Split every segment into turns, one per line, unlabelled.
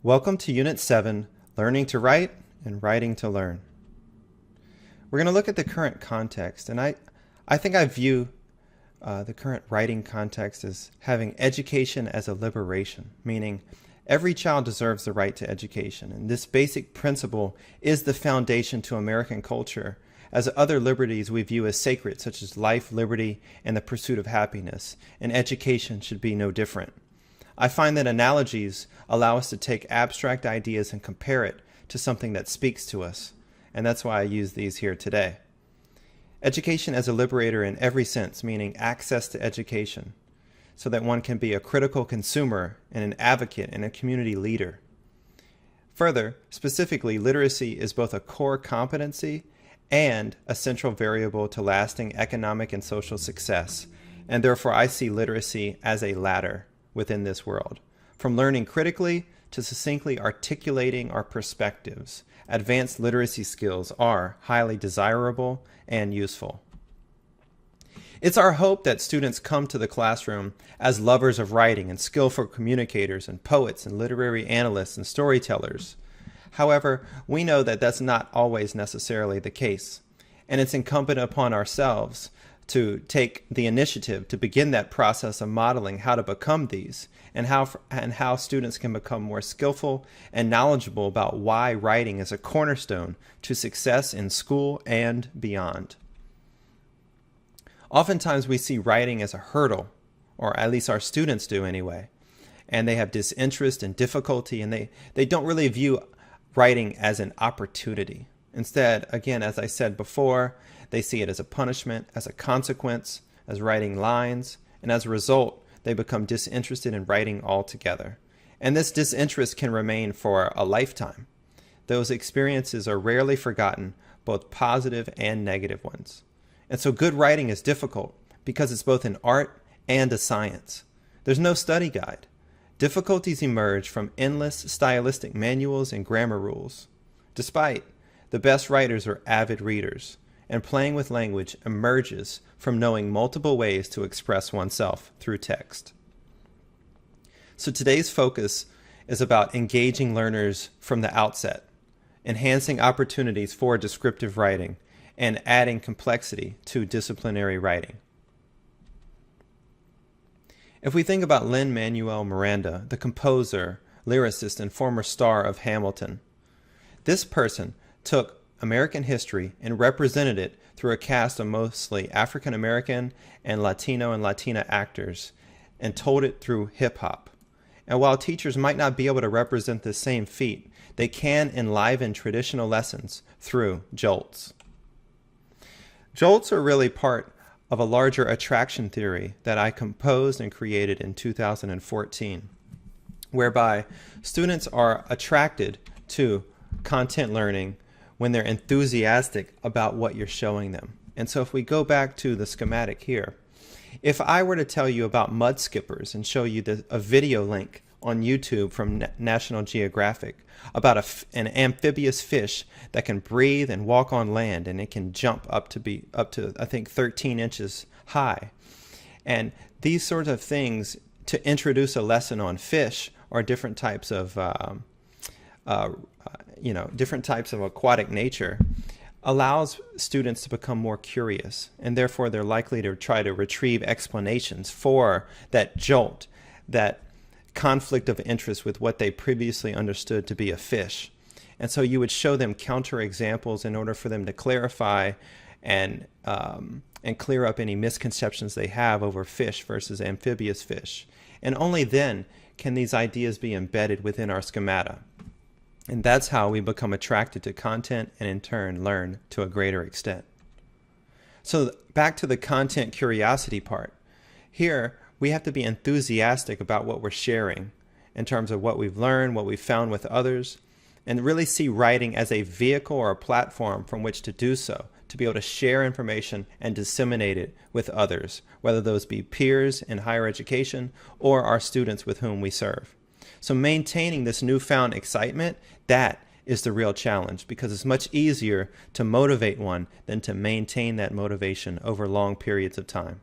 Welcome to Unit 7, Learning to Write and Writing to Learn. We're going to look at the current context, and I think I view the current writing context as having education as a liberation, meaning every child deserves the right to education, and this basic principle is the foundation to American culture, as other liberties we view as sacred, such as life, liberty, and the pursuit of happiness, and education should be no different. I find that analogies allow us to take abstract ideas and compare it to something that speaks to us, and that's why I use these here today. Education as a liberator in every sense, meaning access to education, so that one can be a critical consumer and an advocate and a community leader. Further, specifically, literacy is both a core competency and a central variable to lasting economic and social success, and therefore I see literacy as a ladder within this world. From learning critically to succinctly articulating our perspectives, advanced literacy skills are highly desirable and useful. It's our hope that students come to the classroom as lovers of writing and skillful communicators and poets and literary analysts and storytellers. However, we know that that's not always necessarily the case, and it's incumbent upon ourselves to take the initiative to begin that process of modeling how to become these and how students can become more skillful and knowledgeable about why writing is a cornerstone to success in school and beyond. Oftentimes we see writing as a hurdle, or at least our students do anyway, and they have disinterest and difficulty, and they don't really view writing as an opportunity. Instead, again, as I said before, they see it as a punishment, as a consequence, as writing lines, and as a result, they become disinterested in writing altogether. And this disinterest can remain for a lifetime. Those experiences are rarely forgotten, both positive and negative ones. And so good writing is difficult because it's both an art and a science. There's no study guide. Difficulties emerge from endless stylistic manuals and grammar rules. Despite the best writers are avid readers, and playing with language emerges from knowing multiple ways to express oneself through text. So today's focus is about engaging learners from the outset, enhancing opportunities for descriptive writing, and adding complexity to disciplinary writing. If we think about Lin-Manuel Miranda, the composer, lyricist, and former star of Hamilton, this person took American history and represented it through a cast of mostly African American and Latino and Latina actors and told it through hip hop. And while teachers might not be able to represent the same feat, they can enliven traditional lessons through jolts. Jolts are really part of a larger attraction theory that I composed and created in 2014, whereby students are attracted to content learning when they're enthusiastic about what you're showing them. And so if we go back to the schematic here, if I were to tell you about mud skippers and show you a video link on YouTube from National Geographic about an amphibious fish that can breathe and walk on land, and it can jump up to I think 13 inches high. And these sorts of things to introduce a lesson on fish or different types of different types of aquatic nature allows students to become more curious, and therefore they're likely to try to retrieve explanations for that jolt, that conflict of interest with what they previously understood to be a fish. And so you would show them counterexamples in order for them to clarify and clear up any misconceptions they have over fish versus amphibious fish. And only then can these ideas be embedded within our schemata. And that's how we become attracted to content and in turn learn to a greater extent. So back to the content curiosity part. Here, we have to be enthusiastic about what we're sharing in terms of what we've learned, what we've found with others, and really see writing as a vehicle or a platform from which to do so, to be able to share information and disseminate it with others, whether those be peers in higher education or our students with whom we serve. So maintaining this newfound excitement, that is the real challenge, because it's much easier to motivate one than to maintain that motivation over long periods of time.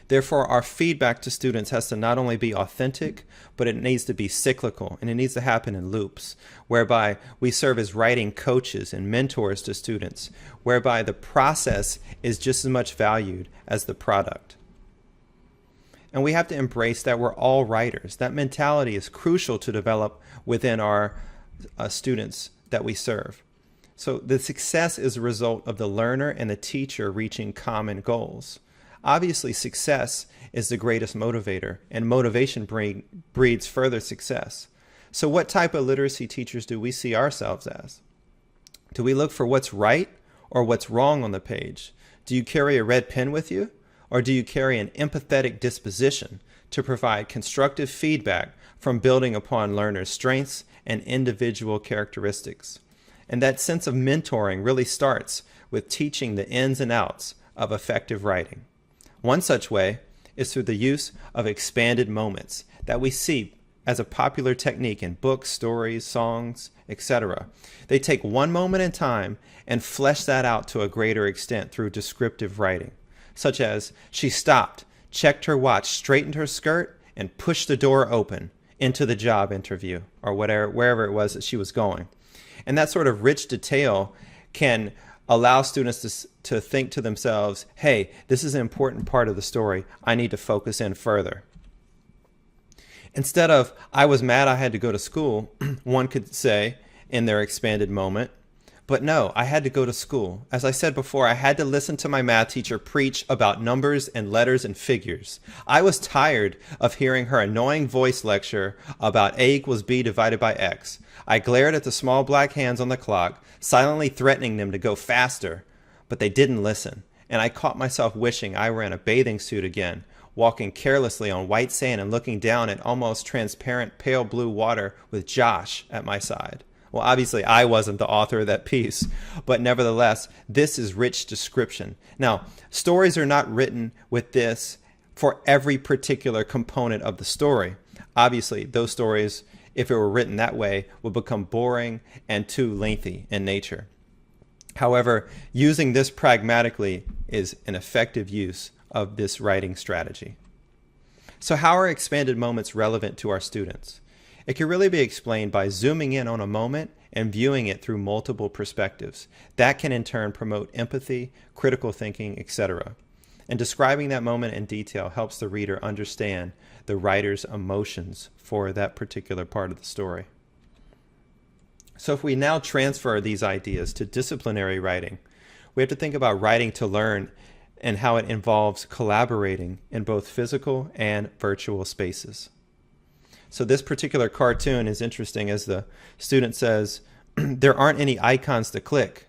Therefore, our feedback to students has to not only be authentic, but it needs to be cyclical, and it needs to happen in loops, whereby we serve as writing coaches and mentors to students, whereby the process is just as much valued as the product. And we have to embrace that we're all writers. That mentality is crucial to develop within our students that we serve. So the success is a result of the learner and the teacher reaching common goals. Obviously, success is the greatest motivator, and motivation breeds further success. So what type of literacy teachers do we see ourselves as? Do we look for what's right or what's wrong on the page? Do you carry a red pen with you? Or do you carry an empathetic disposition to provide constructive feedback from building upon learners' strengths and individual characteristics? And that sense of mentoring really starts with teaching the ins and outs of effective writing. One such way is through the use of expanded moments that we see as a popular technique in books, stories, songs, etc. They take one moment in time and flesh that out to a greater extent through descriptive writing, such as, she stopped, checked her watch, straightened her skirt, and pushed the door open into the job interview, or wherever it was that she was going. And that sort of rich detail can allow students to think to themselves, hey, this is an important part of the story. I need to focus in further. Instead of, I was mad I had to go to school, one could say in their expanded moment, but no, I had to go to school. As I said before, I had to listen to my math teacher preach about numbers and letters and figures. I was tired of hearing her annoying voice lecture about A equals B divided by X. I glared at the small black hands on the clock, silently threatening them to go faster, but they didn't listen. And I caught myself wishing I were in a bathing suit again, walking carelessly on white sand and looking down at almost transparent pale blue water with Josh at my side. Well, obviously, I wasn't the author of that piece, but nevertheless, this is rich description. Now, stories are not written with this for every particular component of the story. Obviously, those stories, if it were written that way, would become boring and too lengthy in nature. However, using this pragmatically is an effective use of this writing strategy. So how are expanded moments relevant to our students? It can really be explained by zooming in on a moment and viewing it through multiple perspectives. That can in turn promote empathy, critical thinking, etc. And describing that moment in detail helps the reader understand the writer's emotions for that particular part of the story. So if we now transfer these ideas to disciplinary writing, we have to think about writing to learn and how it involves collaborating in both physical and virtual spaces. So this particular cartoon is interesting as the student says, there aren't any icons to click.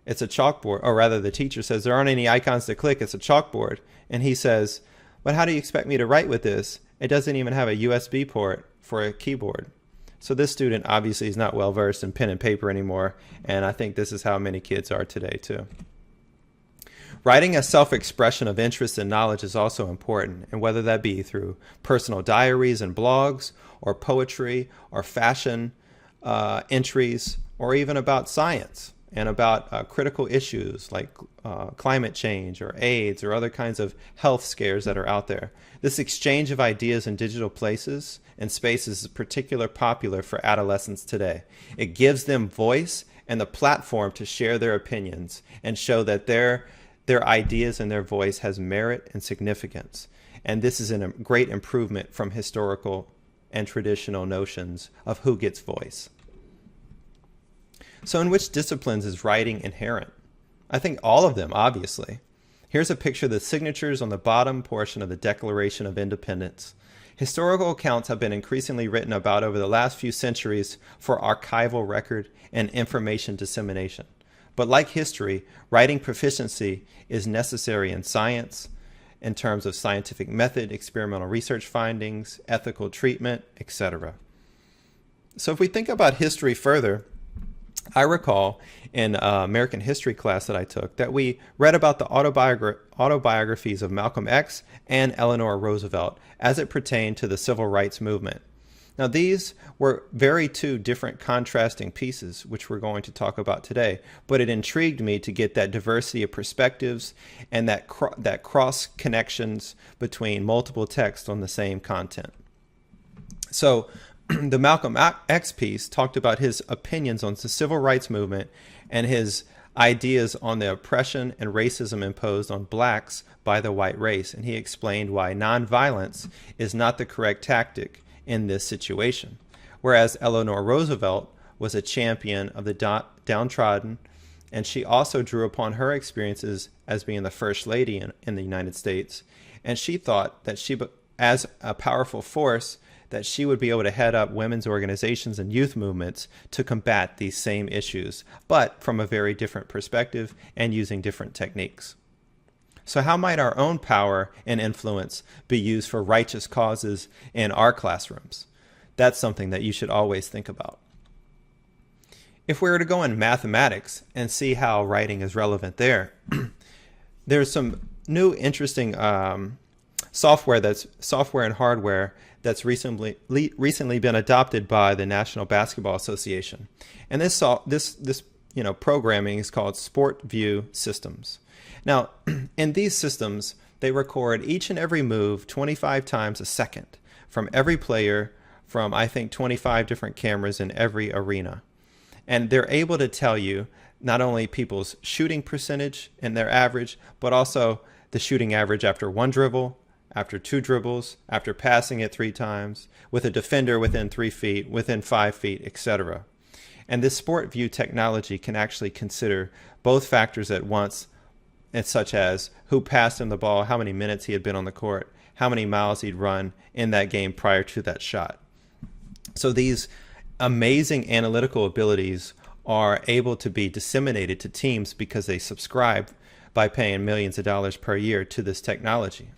It's a chalkboard, or rather the teacher says, there aren't any icons to click, it's a chalkboard. And he says, but how do you expect me to write with this? It doesn't even have a USB port for a keyboard. So this student obviously is not well versed in pen and paper anymore, and I think this is how many kids are today too. Writing a self-expression of interest and knowledge is also important, and whether that be through personal diaries and blogs, or poetry, or fashion entries, or even about science and about critical issues like climate change or AIDS or other kinds of health scares that are out there. This exchange of ideas in digital places and spaces is particularly popular for adolescents today. It gives them voice and the platform to share their opinions and show that their ideas and their voice has merit and significance. And this is a great improvement from historical and traditional notions of who gets voice. So in which disciplines is writing inherent? I think all of them, obviously. Here's a picture of the signatures on the bottom portion of the Declaration of Independence. Historical accounts have been increasingly written about over the last few centuries for archival record and information dissemination. But like history, writing proficiency is necessary in science, in terms of scientific method, experimental research findings, ethical treatment, etc. So if we think about history further, I recall in American history class that I took that we read about the autobiographies of Malcolm X and Eleanor Roosevelt as it pertained to the civil rights movement. Now, these were very two different contrasting pieces, which we're going to talk about today, but it intrigued me to get that diversity of perspectives and that cross connections between multiple texts on the same content. So the Malcolm X piece talked about his opinions on the civil rights movement and his ideas on the oppression and racism imposed on blacks by the white race. And he explained why nonviolence is not the correct tactic in this situation. Whereas Eleanor Roosevelt was a champion of the downtrodden, and she also drew upon her experiences as being the first lady in the United States. And she thought that she, as a powerful force, that she would be able to head up women's organizations and youth movements to combat these same issues, but from a very different perspective and using different techniques. So how might our own power and influence be used for righteous causes in our classrooms? That's something that you should always think about. If we were to go in mathematics and see how writing is relevant there, there's some new interesting software and hardware that's recently been adopted by the National Basketball Association. And this programming is called Sport View Systems. Now, in these systems, they record each and every move 25 times a second from every player from, I think, 25 different cameras in every arena. And they're able to tell you not only people's shooting percentage and their average, but also the shooting average after one dribble, after two dribbles, after passing it 3 times, with a defender within 3 feet, within 5 feet, etc. And this Sport View technology can actually consider both factors at once, such as who passed him the ball, how many minutes he had been on the court, how many miles he'd run in that game prior to that shot. So these amazing analytical abilities are able to be disseminated to teams because they subscribe by paying millions of dollars per year to this technology.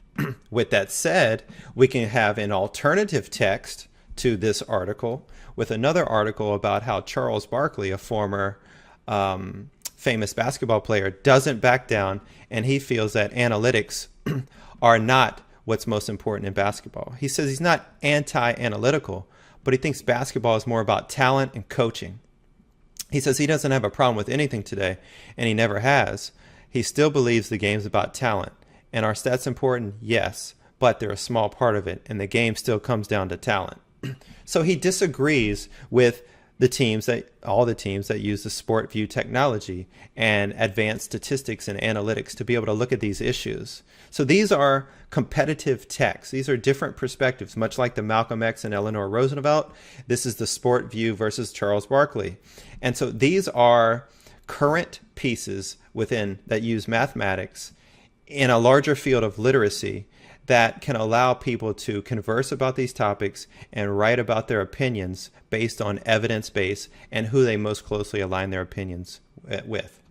With that said, we can have an alternative text to this article with another article about how Charles Barkley, a former famous basketball player, doesn't back down, and he feels that analytics are not what's most important in basketball. He says he's not anti-analytical, but he thinks basketball is more about talent and coaching. He says he doesn't have a problem with anything today, and he never has. He still believes the game's about talent. And are stats important? Yes, but they're a small part of it, and the game still comes down to talent. So he disagrees with all the teams that use the Sport View technology and advanced statistics and analytics to be able to look at these issues. So these are competitive texts. These are different perspectives, much like the Malcolm X and Eleanor Roosevelt. This is the Sport View versus Charles Barkley. And so these are current pieces that use mathematics in a larger field of literacy that can allow people to converse about these topics and write about their opinions based on evidence base and who they most closely align their opinions with.